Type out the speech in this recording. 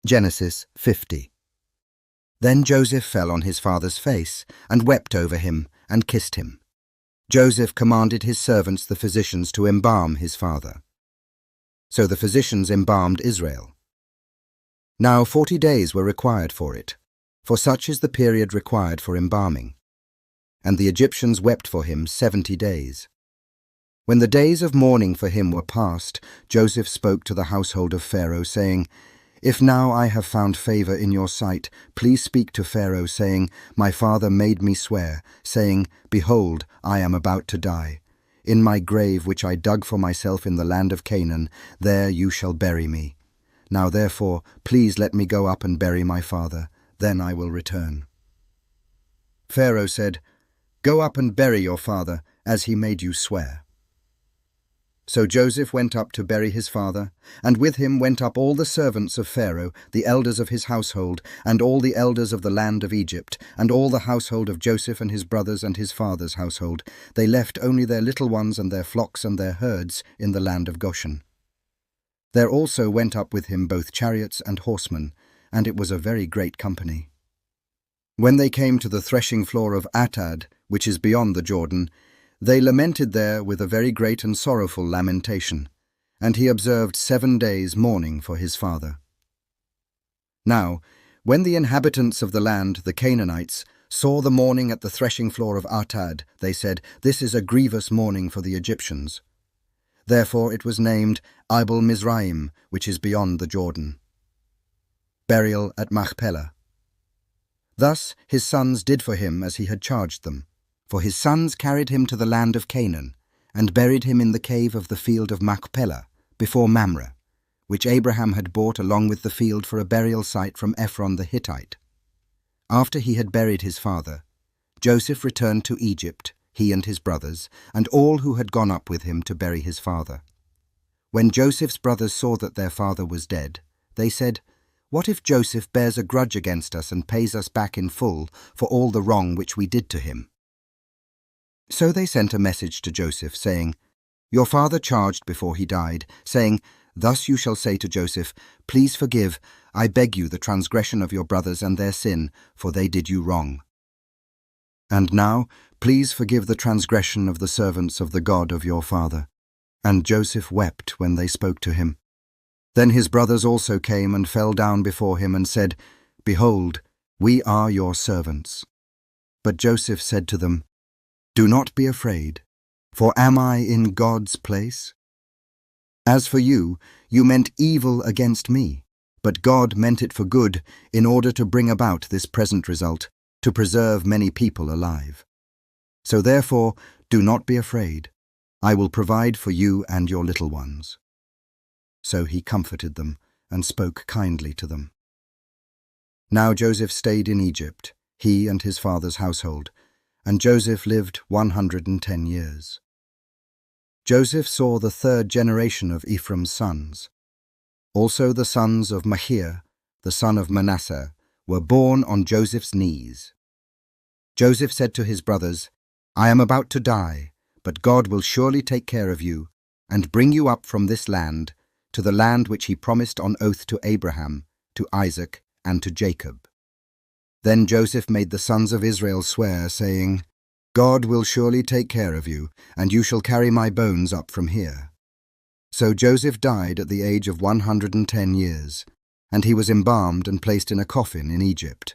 Genesis 50. Then Joseph fell on his father's face, and wept over him, and kissed him. Joseph commanded his servants the physicians to embalm his father. So the physicians embalmed Israel. Now 40 days were required for it, for such is the period required for embalming. And the Egyptians wept for him 70 days. When the days of mourning for him were past, Joseph spoke to the household of Pharaoh, saying, "If now I have found favor in your sight, please speak to Pharaoh, saying, My father made me swear, saying, Behold, I am about to die. In my grave which I dug for myself in the land of Canaan, there you shall bury me. Now therefore, please let me go up and bury my father, then I will return." Pharaoh said, "Go up and bury your father, as he made you swear." So Joseph went up to bury his father, and with him went up all the servants of Pharaoh, the elders of his household, and all the elders of the land of Egypt, and all the household of Joseph and his brothers and his father's household. They left only their little ones and their flocks and their herds in the land of Goshen. There also went up with him both chariots and horsemen, and it was a very great company. When they came to the threshing floor of Atad, which is beyond the Jordan, they lamented there with a very great and sorrowful lamentation, and he observed 7 days mourning for his father. Now, when the inhabitants of the land, the Canaanites, saw the mourning at the threshing floor of Atad, they said, "This is a grievous mourning for the Egyptians." Therefore it was named Abel Mizraim, which is beyond the Jordan. Burial at Machpelah. Thus his sons did for him as he had charged them. For his sons carried him to the land of Canaan, and buried him in the cave of the field of Machpelah, before Mamre, which Abraham had bought along with the field for a burial site from Ephron the Hittite. After he had buried his father, Joseph returned to Egypt, he and his brothers, and all who had gone up with him to bury his father. When Joseph's brothers saw that their father was dead, they said, "What if Joseph bears a grudge against us and pays us back in full for all the wrong which we did to him?" So they sent a message to Joseph, saying, "Your father charged before he died, saying, Thus you shall say to Joseph, Please forgive, I beg you, the transgression of your brothers and their sin, for they did you wrong. And now, please forgive the transgression of the servants of the God of your father." And Joseph wept when they spoke to him. Then his brothers also came and fell down before him and said, "Behold, we are your servants." But Joseph said to them, "Do not be afraid, for am I in God's place? As for you, you meant evil against me, but God meant it for good in order to bring about this present result, to preserve many people alive. So therefore, do not be afraid. I will provide for you and your little ones." So he comforted them and spoke kindly to them. Now Joseph stayed in Egypt, he and his father's household, and Joseph lived 110 years. Joseph saw the 3rd generation of Ephraim's sons. Also the sons of Machir, the son of Manasseh, were born on Joseph's knees. Joseph said to his brothers, "I am about to die, but God will surely take care of you and bring you up from this land to the land which he promised on oath to Abraham, to Isaac, and to Jacob." Then Joseph made the sons of Israel swear, saying, "God will surely take care of you, and you shall carry my bones up from here." So Joseph died at the age of 110 years, and he was embalmed and placed in a coffin in Egypt.